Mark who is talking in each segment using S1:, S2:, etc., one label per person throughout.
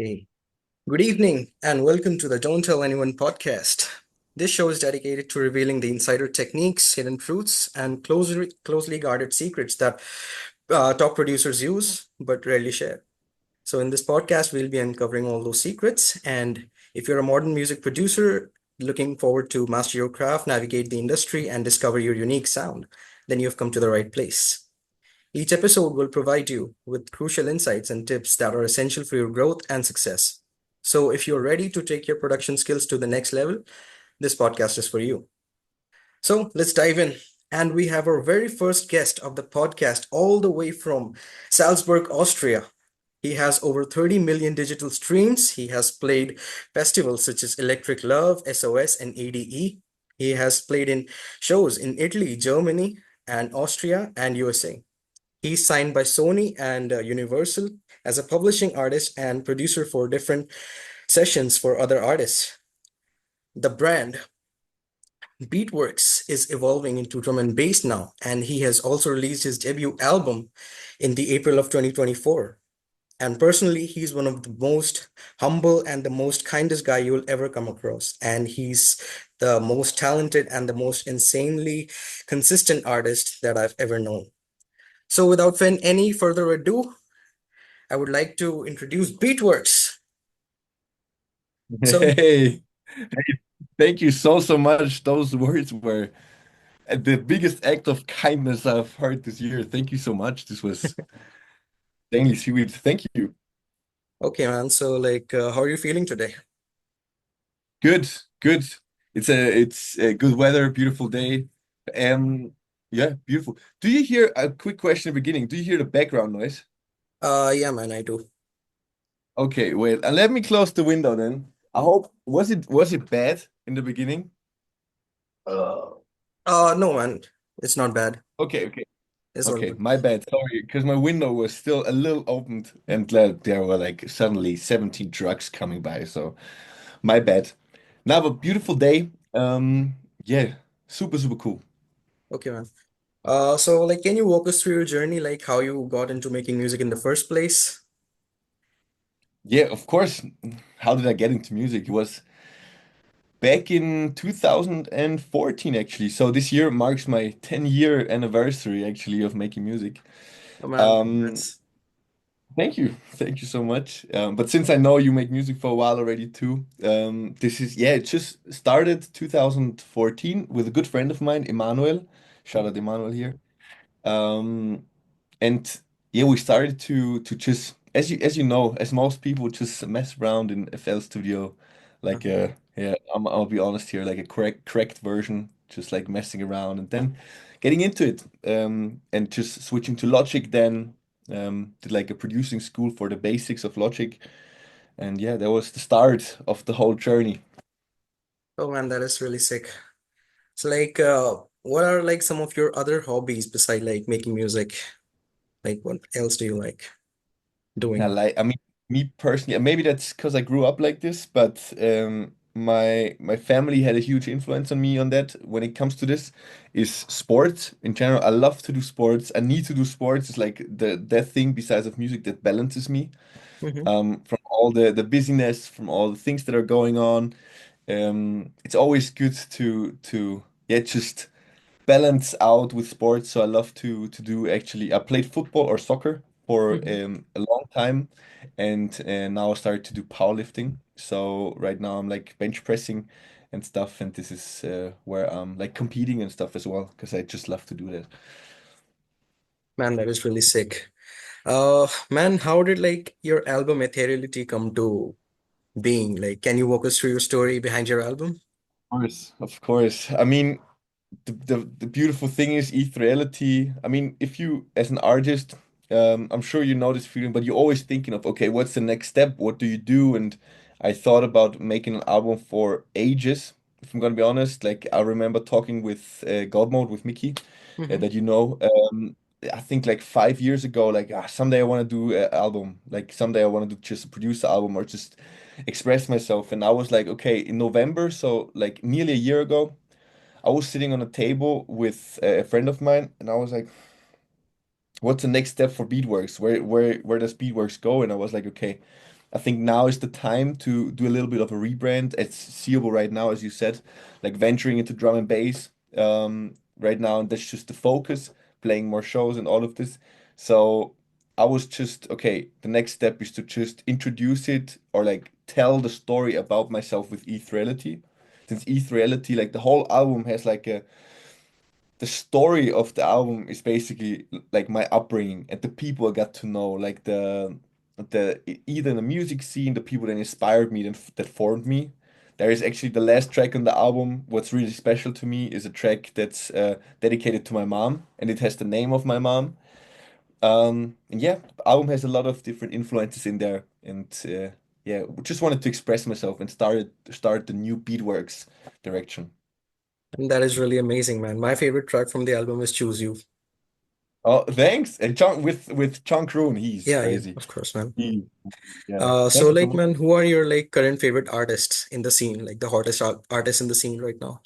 S1: Hey, good evening and welcome to the Don't Tell Anyone podcast. This show is dedicated to revealing the insider techniques, hidden truths, and closely guarded secrets that top producers use but rarely share. So, in this podcast, we'll be uncovering all those secrets. And if you're a modern music producer looking forward to master your craft, navigate the industry, and discover your unique sound, then you've come to the right place. Each episode will provide you with crucial insights and tips that are essential for your growth and success. So, if you're ready to take your production skills to the next level, this podcast is for you. So, let's dive in. And we have our very first guest of the podcast, all the way from Salzburg, Austria. He has over 30 million digital streams. He has played festivals such as Electric Love, SOS, and ADE. He has played in shows in Italy, Germany, and Austria and USA. He's signed by Sony and Universal as a publishing artist and producer for different sessions for other artists. The brand Beatworks is evolving into drum and bass now, and he has also released his debut album in the April of 2024. And personally, he's one of the most humble and the most kindest guy you'll ever come across. And he's the most talented and the most insanely consistent artist that I've ever known. So without any further ado, I would like to introduce Beatworks. So,
S2: Hey, thank you so much. Those words were the biggest act of kindness I've heard this year. Thank you so much. This was insanely sweet. Thank you.
S1: okay, man. So, how are you feeling today?
S2: Good, good. It's a good weather, beautiful day. Yeah, beautiful. Do you hear a quick question at the beginning? Do you hear the background noise?
S1: Yeah, man, I do.
S2: Okay, wait. Let me close the window then. I hope was it bad in the beginning?
S1: Uh, no, man, it's not bad.
S2: Okay, okay.
S1: It's all
S2: Okay,
S1: good.
S2: my bad. Sorry, because my window was still a little opened and there were like suddenly 17 trucks coming by. So my bad. Now a beautiful day. Yeah, super cool.
S1: Okay, man. So, can you walk us through your journey, like how you got into making music in the first place?
S2: Yeah, of course. How did I get into music? It was back in 2014 actually. So this year marks my 10-year anniversary actually of making music.
S1: Oh, man,
S2: Um,
S1: that's
S2: Thank you. Thank you so much. But since I know you make music for a while already too, yeah, it just started 2014 with a good friend of mine, Emmanuel. Shout out Emmanuel here. Um, and yeah, we started to just as you know, as most people just mess around in FL Studio, like
S1: Mhm.
S2: yeah, I'll be honest here, like a correct version, just like messing around and then getting into it, and just switching to Logic then, did like a producing school for the basics of Logic, and yeah, that was the start of the whole journey.
S1: Oh, man, that is really sick. So, what are like some of your other hobbies beside like making music? Like, what else do you like
S2: Yeah,
S1: doing?
S2: like I mean, me personally, and maybe that's because I grew up like this, but my family had a huge influence on me on that when it comes to this, is sports in general. I love to do sports. I need to do sports. It's like the that thing besides of music that balances me
S1: Hmm.
S2: from all the busyness, from all the things that are going on. It's always good to yeah, just balance out with sports. So I love to do actually. I played football or soccer for
S1: Hmm.
S2: a long time, and now I started to do powerlifting. So right now I'm like bench pressing and stuff, and this is where I'm like competing and stuff as well because I just love to do that.
S1: Man, that is really sick. Man, how did like your album Ethereality come to being? Like, can you walk us through your story behind your album?
S2: Of course, of course. I mean, the beautiful thing is ETH reality. I mean, if you as an artist, I'm sure you know this feeling, but you're always thinking of, okay, what's the next step? What do you do? And I thought about making an album for ages, if I'm gonna be honest. Like I remember talking with God Mode with Mickey,
S1: Hmm.
S2: that you know. I think like 5 years ago, like someday I want to do an album. Like someday I want to do just produce an album or just express myself. And I was like, okay, in November, so like nearly a year ago. I was sitting on a table with a friend of mine, and I was like, "What's the next step for Beatworks? Where does Beatworks go?" And I was like, "Okay." I think now is the time to do a little bit of a rebrand. It's seeable right now, as you said, like venturing into drum and bass right now, and that's just the focus, playing more shows and all of this. So I was just, okay, the next step is to just introduce it or like tell the story about myself with ETH Reality. Since ETH Reality, like the whole album has like a the story of the album is basically like my upbringing and the people I got to know, like either the music scene, the people that inspired me, that formed me. There is actually the last track on the album. What's really special to me is a track that's dedicated to my mom, and it has the name of my mom. And yeah, the album has a lot of different influences in there, and yeah, just wanted to express myself and start the new Beatworks direction.
S1: And that is really amazing, man. My favorite track from the album is Choose You.
S2: Oh, thanks. And John with John Kroon, he's
S1: Yeah, yeah,
S2: crazy.
S1: of course, man.
S2: Yeah.
S1: So
S2: Thank you so
S1: like,
S2: much.
S1: man, who are your like current favorite artists in the scene, like the hottest artists in the scene right now?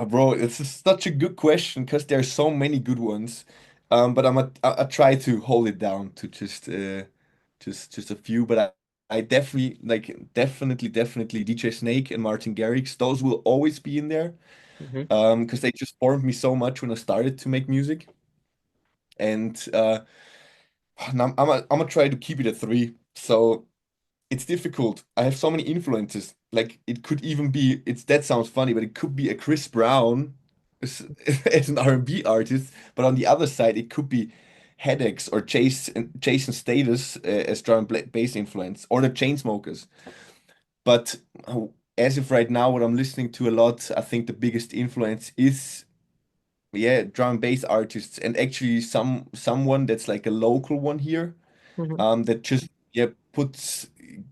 S2: Bro, such a good question because there's so many good ones. But I try to hold it down to just a few. But I definitely definitely DJ Snake and Martin Garrix. Those will always be in there.
S1: Hmm.
S2: Because they just formed me so much when I started to make music. And and I'm gonna try to keep it at three. So it's difficult. I have so many influences. Like it could even be, it's that sounds funny, but it could be a Chris Brown as, as an R&B artist. But on the other side, it could be Headaches or Jason Status as drum and bass influence, or the Chainsmokers. But as of right now, what I'm listening to a lot, I think the biggest influence is yeah, drum and bass artists, and actually someone that's like a local one here
S1: Hmm.
S2: that just yeah puts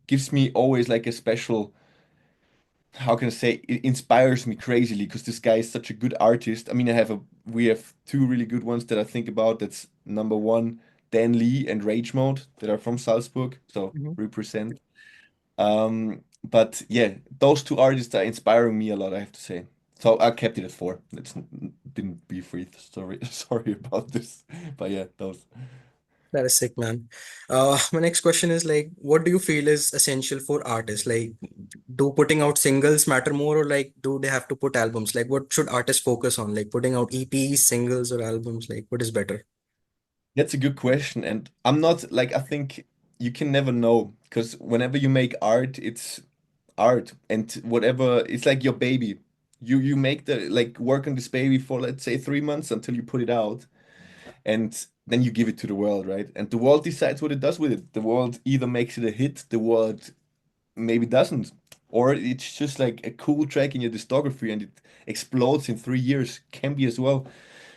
S2: gives me always like a special, how can I say, it inspires me crazily because this guy is such a good artist. I mean, we have two really good ones that I think about. That's number one, Dan Lee and Rage Mode that are from Salzburg, so
S1: Hmm.
S2: represent. But yeah, those two artists are inspiring me a lot, I have to say. So I kept it at four. It's didn't be free. Sorry, sorry about this. But yeah, those.
S1: That is sick, man. My next question is like, what do you feel is essential for artists? Like, do putting out singles matter more, or like, do they have to put albums? Like, what should artists focus on? Like, putting out EPs, singles, or albums? Like, what is better?
S2: That's a good question. And I'm not like, I think you can never know because whenever you make art, it's art and whatever, it's like your baby. You make the like work on this baby for let's say 3 months until you put it out and then you give it to the world, right? And the world decides what it does with it. The world either makes it a hit, the world maybe doesn't, or it's just like a cool track in your discography and it explodes in 3 years, can be as well.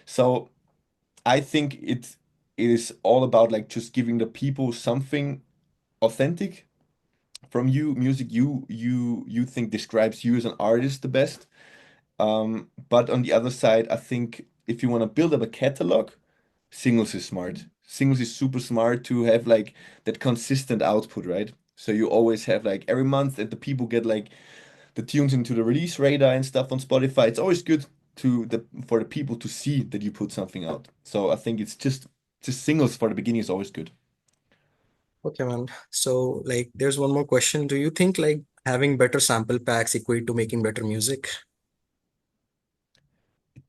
S2: So I think it is all about like just giving the people something authentic from you, music you think describes you as an artist the best. But on the other side, I think if you want to build up a catalog, singles is smart. Singles is super smart to have like that consistent output, right? So you always have like every month and the people get like the tunes into the release radar and stuff on Spotify. It's always good for the people to see that you put something out. So I think it's just singles for the beginning is always good.
S1: Okay, man. So, like, there's one more question. Do you think like having better sample packs equate to making better music?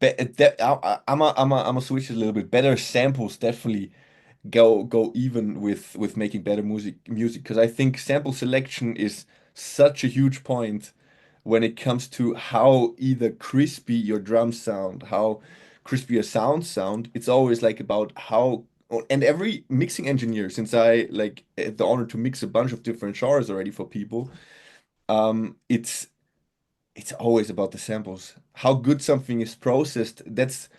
S2: I'm a switch it a little bit. Better samples definitely go even with making better music because I think sample selection is such a huge point when it comes to how either crispy your drums sound, how crispy your sounds sound. It's always like about how and every mixing engineer, since I like had the honor to mix a bunch of different genres already for people, it's always about the samples. How good something is processed, that's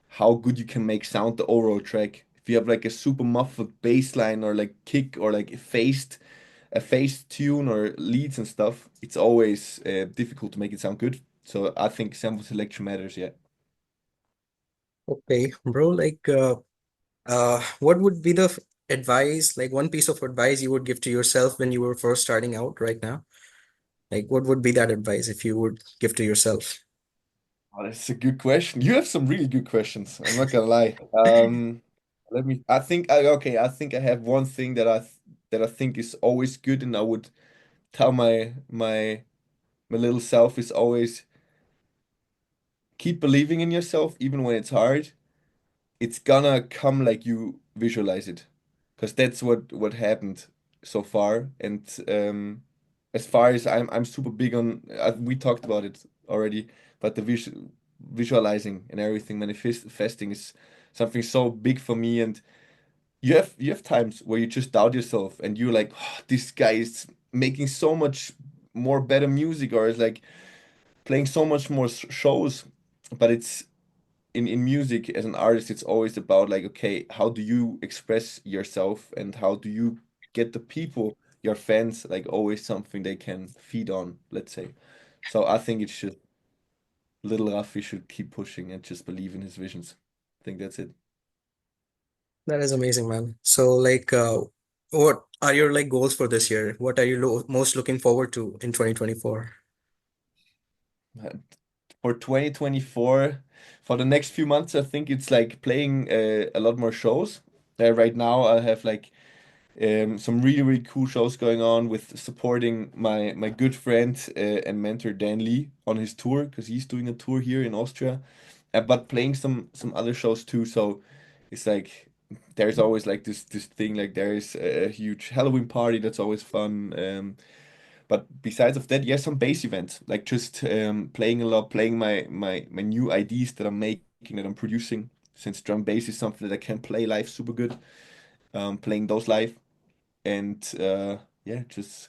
S2: how good you can make sound the overall track. If you have like a super muffled bass line or like kick or like a phased tune or leads and stuff, it's always difficult to make it sound good. So I think sample selection matters, yeah.
S1: Okay, bro. Like, what would be the advice, like one piece of advice you would give to yourself when you were first starting out right now? Like, what would be that advice if you would give to yourself?
S2: Oh, that's a good question. You have some really good questions. I'm not gonna lie. Let me. I think I have one thing that that I think is always good, and I would tell my little self is always keep believing in yourself even when it's hard. It's gonna come like you visualize it, because that's what happened so far. And as far as I'm super big on, we talked about it already, but the visualizing and everything, manifesting is something so big for me. And you have times where you just doubt yourself, and you're like, oh, this guy is making so much more better music, or is like playing so much more shows. But it's in music as an artist, it's always about like, okay, how do you express yourself, and how do you get the people, your fans, like always something they can feed on, let's say. So I think it's just little Rafi should keep pushing and just believe in his visions. I think that's it.
S1: That is amazing, man. So, like, what are your like goals for this year? What are you lo most looking forward to in 2024?
S2: And for 2024, for the next few months, I think it's like playing a lot more shows. Right now, I have like some really really cool shows going on with supporting my good friend and mentor Dan Lee on his tour, because he's doing a tour here in Austria, but playing some other shows too. So it's like there's always like this thing, like there is a huge Halloween party that's always fun. But besides of that, yes, some bass events, like just playing a lot, playing my new ideas that I'm making, that I'm producing, since drum bass is something that I can play live super good. Playing those live, and yeah, just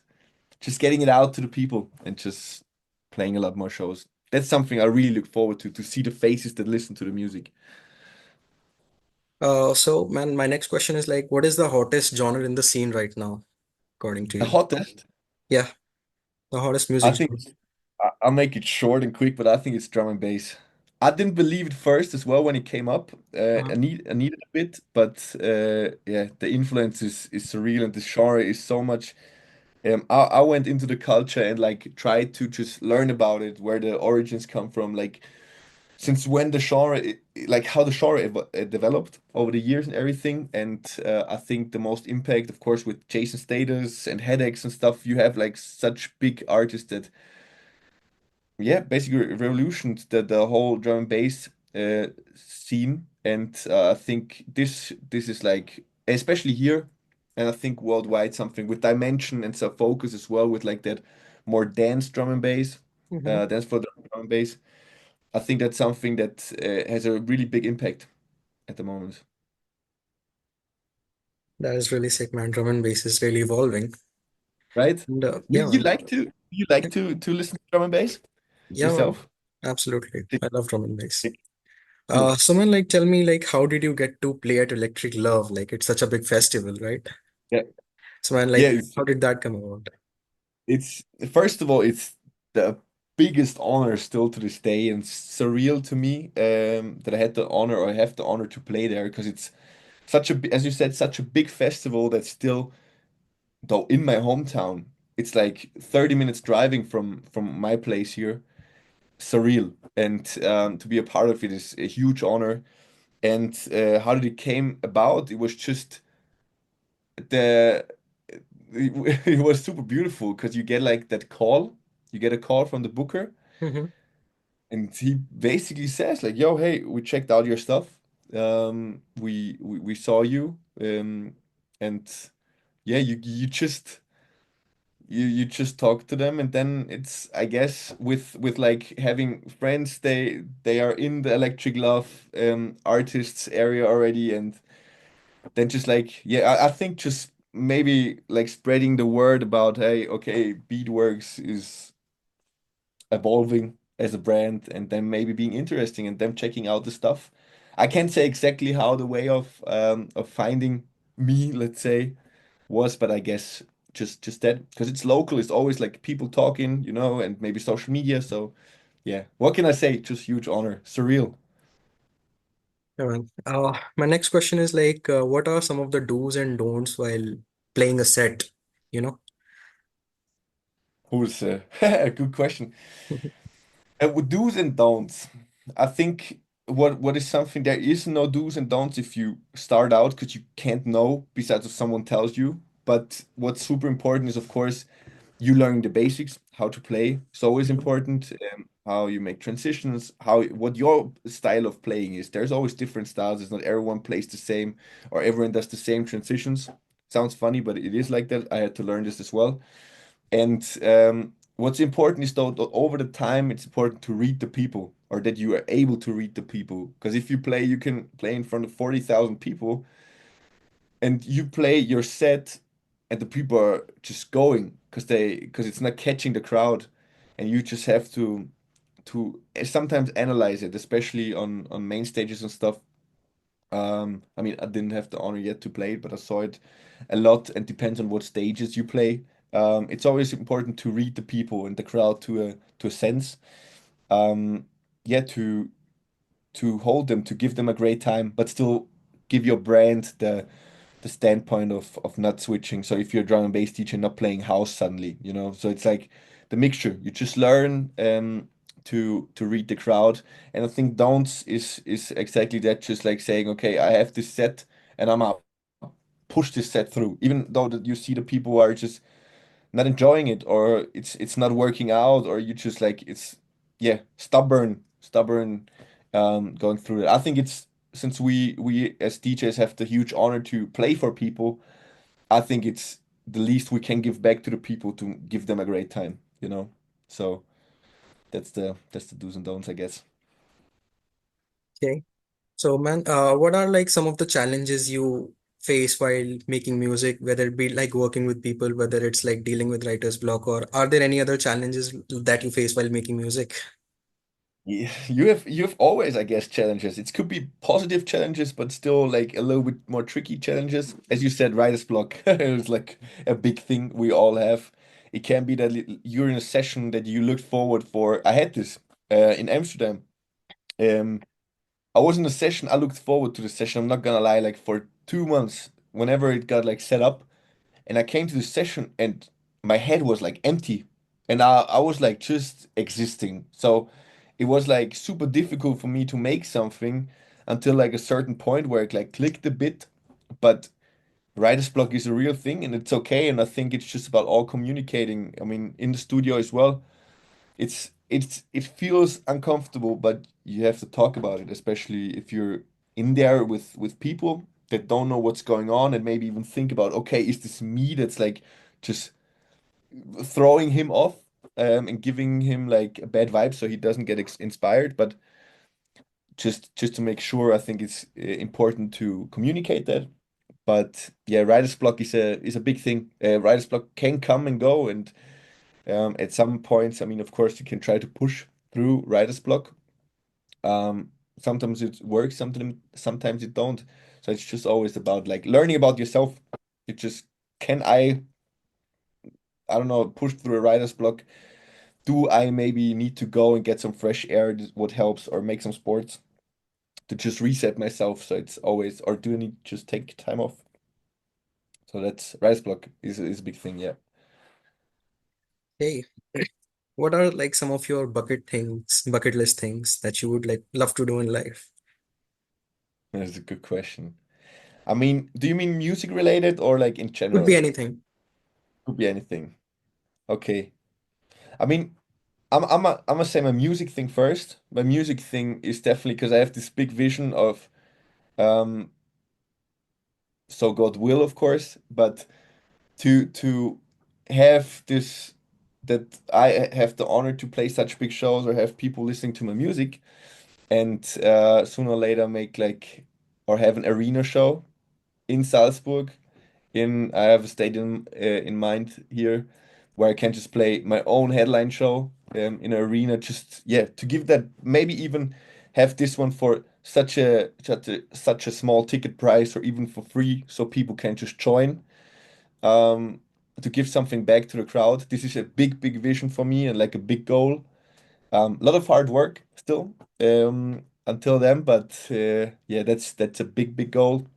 S2: getting it out to the people, and just playing a lot more shows. That's something I really look forward to see the faces that listen to the music.
S1: So, man, my next question is like, what is the hottest genre in the scene right now, according to
S2: The
S1: you?
S2: hottest,
S1: Yeah, the hottest
S2: I
S1: music
S2: think,
S1: genre.
S2: I'll make it short and quick, but I think it's drum and bass. I didn't believe it first as well when it came up.
S1: Uh-huh.
S2: I needed a bit, but yeah, the influence is surreal, and the genre is so much. I went into the culture and like tried to just learn about it, where the origins come from, like since when the genre, like how the genre developed over the years and everything. And I think the most impact, of course, with Jason Status and Headaches and stuff, you have like such big artists that, yeah, basically revolutioned the whole drum and bass scene. And I think this is like, especially here, and I think worldwide, something with dimension and some focus as well, with like that more dance drum and bass,
S1: Hmm.
S2: dance for drum and bass. I think that's something that has a really big impact at the moment,
S1: That is really sick, man. Drum and bass is really evolving.
S2: right?
S1: And
S2: Do
S1: yeah,
S2: you
S1: man.
S2: like to listen to drum and bass
S1: Yeah, man.
S2: yourself?
S1: Absolutely.
S2: Did-
S1: I love drum and bass.
S2: did- Cool.
S1: Someone like tell me like how did you get to play at Electric Love? Like it's such a big festival, right?
S2: Yeah,
S1: So man,
S2: yeah.
S1: like how did that come about?
S2: It's first of all, it's the biggest honor still to this day, and surreal to me that I had the honor, or I have the honor to play there, because it's such a, as you said, such a big festival that's still, though in my hometown, it's like 30 minutes driving from my place here. Surreal, and to be a part of it is a huge honor. And how did it came about? It was just the it was super beautiful, because you get like that call, you get a call from the booker,
S1: Hmm.
S2: and he basically says like, "Yo, hey, we checked out your stuff. We saw you, and yeah, you just talk to them, and then it's, I guess, with like having friends, they are in the Electric Love artists area already, and then just like, yeah, I think just maybe like spreading the word about, hey, okay, Beatworks is evolving as a brand, and then maybe being interesting, and them checking out the stuff. I can't say exactly how the way of finding me, let's say, was, but I guess just that, because it's local, it's always like people talking, and maybe social media. So yeah, what can I say? Just huge honor, surreal.
S1: Yeah, man. My next question is like, what are some of the do's and don'ts while playing a set? You know?
S2: Who's a good question. With do's and don'ts, I think what is something, there is no do's and don'ts if you start out, because you can't know besides if someone tells you. but what's super important is, of course, you learning the basics, how to play. It's always
S1: Mhm.
S2: important. How you make transitions, how what your style of playing is. There's always different styles. It's not everyone plays the same or everyone does the same transitions. Sounds funny, but it is like that. I had to learn this as well. And what's important is though that over the time, it's important to read the people or that you are able to read the people. Because if you play, you can play in front of 40,000 people and you play your set and the people are just going because it's not catching the crowd and you just have to sometimes analyze it, especially on main stages and stuff. I mean, I didn't have the honor yet to play it, but I saw it a lot and depends on what stages you play. It's always important to read the people and the crowd to a sense. Um, yeah, to hold them, to give them a great time, but still give your brand the standpoint of not switching. So if you're a drum and bass teacher, not playing house suddenly, you know. So it's like the mixture. You just learn to read the crowd, and I think dance is exactly that. Just like saying, okay, I have this set, and I'm gonna push this set through, even though that you see the people are just not enjoying it, or it's not working out, or you just like it's yeah stubborn going through it. I think it's since we as DJs have the huge honor to play for people. I think it's the least we can give back to the people to give them a great time, you know? So that's the do's and don'ts, I guess.
S1: Okay. So, man, what are like some of the challenges you face while making music, whether it be like working with people, whether it's like dealing with writer's block, or are there any other challenges that you face while making music?
S2: Yeah, you have always, I guess, challenges. It could be positive challenges, but still like a little bit more tricky challenges. As you said, writer's block is like a big thing we all have. It can be that you're in a session that you looked forward for. I had this in Amsterdam. Um, I was in a session. I looked forward to the session. I'm not gonna lie, like for 2 months, whenever it got like set up, and I came to the session and my head was like empty, and I was like just existing. So it was like super difficult for me to make something until like a certain point where it like clicked a bit. But writer's block is a real thing and it's okay. And I think it's just about all communicating. I mean, in the studio as well it feels uncomfortable, but you have to talk about it, especially if you're in there with people that don't know what's going on and maybe even think about, okay, is this me that's like just throwing him off and giving him like a bad vibe so he doesn't get inspired, but just to make sure, I think it's important to communicate that. But yeah, writer's block is a big thing. Writer's block can come and go, and at some points, I mean, of course, you can try to push through writer's block. Um, Sometimes it works, sometimes it don't. So it's just always about like learning about yourself. It just can I don't know, push through a writer's block. Do I maybe need to go and get some fresh air? What helps, or make some sports to just reset myself? So it's always, or do I need to just take time off? So that's writer's block is a big thing. Yeah,
S1: Hey, what are like some of your bucket list things that you would like love to do in life?
S2: that's a good question. I mean, do you mean music related or like in
S1: Could be
S2: general?
S1: anything.
S2: Could be anything. Okay. I mean, I'm gonna say my music thing first. My music thing is definitely because I have this big vision of um so God will, of course, but to have this that I have the honor to play such big shows or have people listening to my music and sooner or later make like or have an arena show in Salzburg. I have a stadium in mind here where I can just play my own headline show in an arena. Just yeah, to give that maybe even have this one for such a small ticket price or even for free, so people can just join. Um, to give something back to the crowd. This is a big vision for me and like a big goal. A lot of hard work still until then, but yeah, that's a big goal.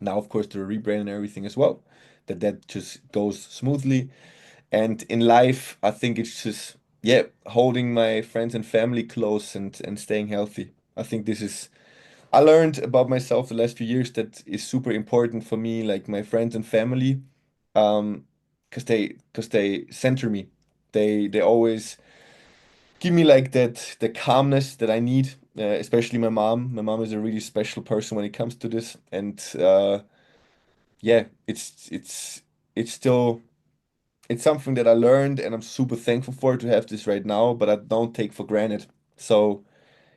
S2: Now, of course, the rebrand and everything as well, that just goes smoothly. And in life, I think it's just, yeah, holding my friends and family close and staying healthy. I think I learned about myself the last few years that is super important for me, like my friends and family. Because they center me. They always give me like that the calmness that I need. Especially my mom. My mom is a really special person when it comes to this, and yeah, it's still it's something that I learned, and I'm super thankful for to have this right now, but I don't take for granted. So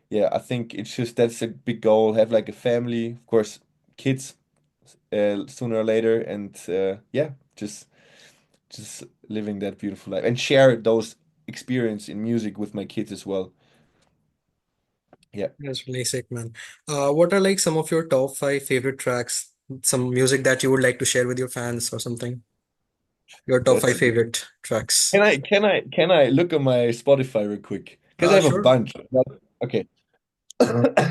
S2: yeah, I think it's just that's a big goal. Have like a family, of course, kids sooner or later, and yeah, just living that beautiful life and share those experience in music with my kids as well. Yeah,
S1: That's really sick, man. What are like some of your top five favorite tracks? Some music that you would like to share with your fans or something? Your top
S2: that's
S1: five
S2: a good.
S1: favorite tracks.
S2: Can I look at my Spotify real quick? Because I have a
S1: Sure.
S2: bunch. Okay,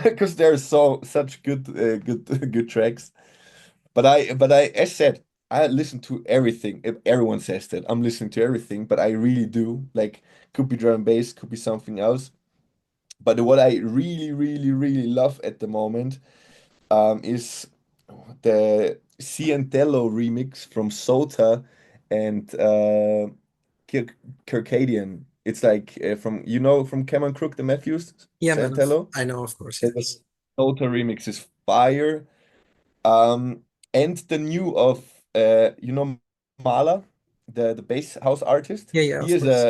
S2: because there's such good tracks. As said, I listen to everything. If everyone says that, I'm listening to everything, but I really do. Like, could be drum and bass, could be something else. But what I really, really, really love at the moment is the Cientello remix from Sota and Kir Kirkadian. It's like from from Cameron Crook, the Matthews,
S1: Yeah, man.
S2: Cientello.
S1: I know, of course,
S2: The
S1: yes.
S2: Sota remix is fire. Um, and the new of Mala, the bass house artist.
S1: Yeah, yeah,
S2: He
S1: of
S2: is
S1: course.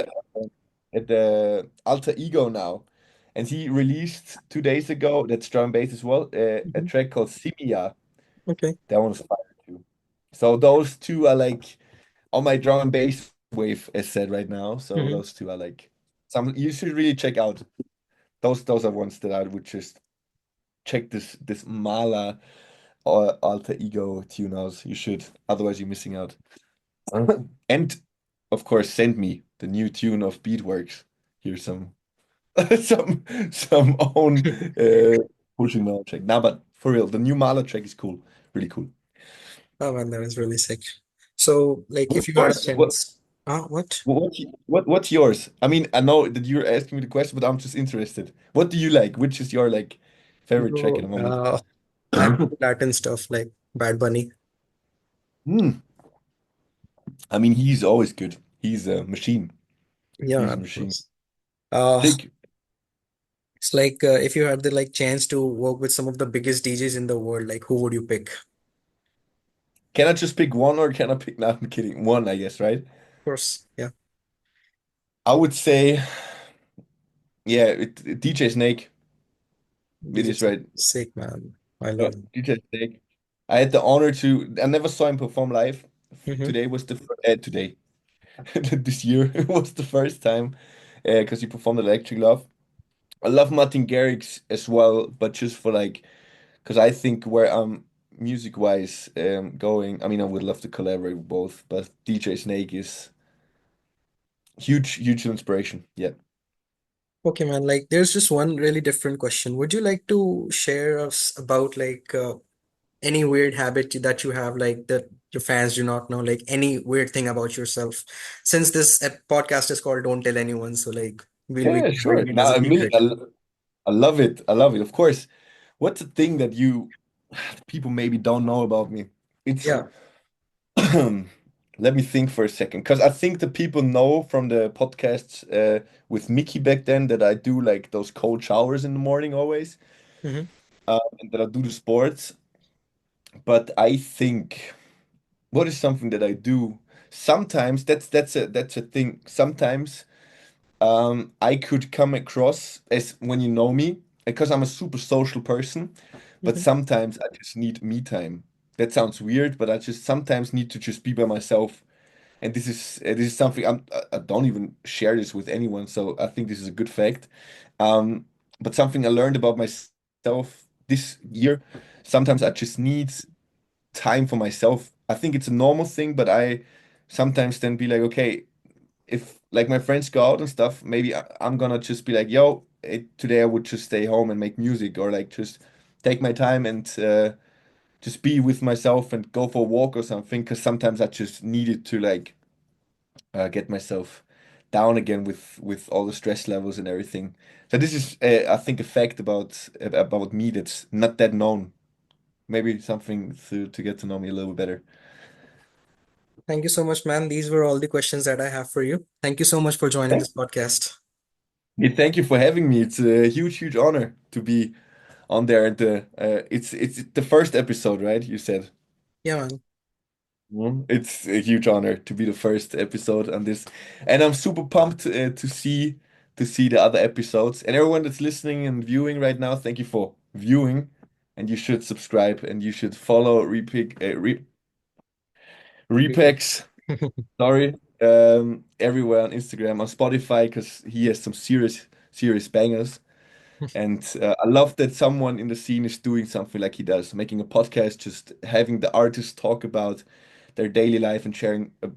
S2: at the alter ego now, and he released 2 days ago. That's drum and bass as well. A
S1: Mhm.
S2: track called Simia.
S1: Okay.
S2: That one's fire too. So those two are like on my drum and bass wave, as said right now. So
S1: Hmm.
S2: those two are like some you should really check out. Those are ones that I would just check this Mala or alter ego tune out. You should, otherwise you're missing out. And of course, send me the new tune of Beatworks. Here's some some some own pushing Mala track. Nah, but for real, the new Mala track is cool, really cool.
S1: Oh man, that is really sick. So, like, if
S2: What's
S1: you had a
S2: yours?
S1: chance, what?
S2: What's yours? I mean, I know that you're asking me the question, but I'm just interested. What do you like? Which is your like favorite track at
S1: Bro,
S2: the moment?
S1: I'm into Latin stuff like Bad Bunny.
S2: Hmm. I mean, he's always good. He's a machine.
S1: Yeah,
S2: He's a
S1: of
S2: machine.
S1: course.
S2: Pick.
S1: It's like if you had the like chance to work with some of the biggest DJs in the world, like who would you pick? Of
S2: Can I just pick one or can I pick? No, I'm kidding. One, I guess, right?
S1: course, yeah.
S2: I would say, yeah, DJ Snake. It
S1: DJ
S2: is right.
S1: sick, man. I love it.
S2: DJ Snake. I had the honor to. I never saw him perform live.
S1: Hmm.
S2: Today was the today. This year was the first time because he performed at Electric Love. I love Martin Garrix as well, but just for like, because I think where I'm music wise going. I mean, I would love to collaborate with both, but DJ Snake is huge inspiration. Yeah.
S1: Okay, man. Like, there's just one really different question. Would you like to share us about like any weird habit that you have, like that your fans do not know, like any weird thing about yourself? Since this podcast is called "Don't Tell Anyone," so like we'll be
S2: Yeah,
S1: keeping
S2: sure.
S1: it as
S2: Now,
S1: a
S2: a million.
S1: secret.
S2: I love it. I love it. Of course. What's the thing that you people maybe don't know about me? It's
S1: Yeah.
S2: let me think for a second, because I think the people know from the podcasts with Mickey back then that I do like those cold showers in the morning always,
S1: Hmm.
S2: and that I do the sports. But I think what is something that I do sometimes that's a thing. Sometimes I could come across as when you know me, because I'm a super social person, but
S1: Hmm.
S2: sometimes I just need me time. That sounds weird, but I just sometimes need to just be by myself. And this is something I don't even share this with anyone, so I think this is a good fact. Um, but something I learned about myself this year, sometimes I just need time for myself. I think it's a normal thing, but I sometimes then be like, okay, if like my friends go out and stuff, maybe I'm gonna just be like, yo, today I would just stay home and make music, or like just take my time and just be with myself and go for a walk or something. Because sometimes I just needed to like get myself down again with all the stress levels and everything. So this is, I think, a fact about me that's not that known. Maybe something to get to know me a little bit better.
S1: Thank you so much, man. These were all the questions that I have for you. Thank you so much for joining this podcast.
S2: Hey, thank you for having me. It's a huge, huge honor to be on there. And it's the first episode, right? You said.
S1: Yeah, man.
S2: It's a huge honor to be the first episode on this, and I'm super pumped to see the other episodes. And everyone that's listening and viewing right now, thank you for viewing, and you should subscribe and you should follow
S1: Repeat.
S2: Repex. Sorry, everywhere on Instagram, on Spotify, because he has some serious bangers. And I love that someone in the scene is doing something like he does, making a podcast, just having the artists talk about their daily life and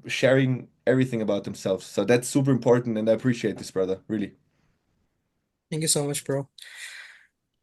S2: sharing everything about themselves. So that's super important, and I appreciate this, brother, really.
S1: Thank you so much, bro.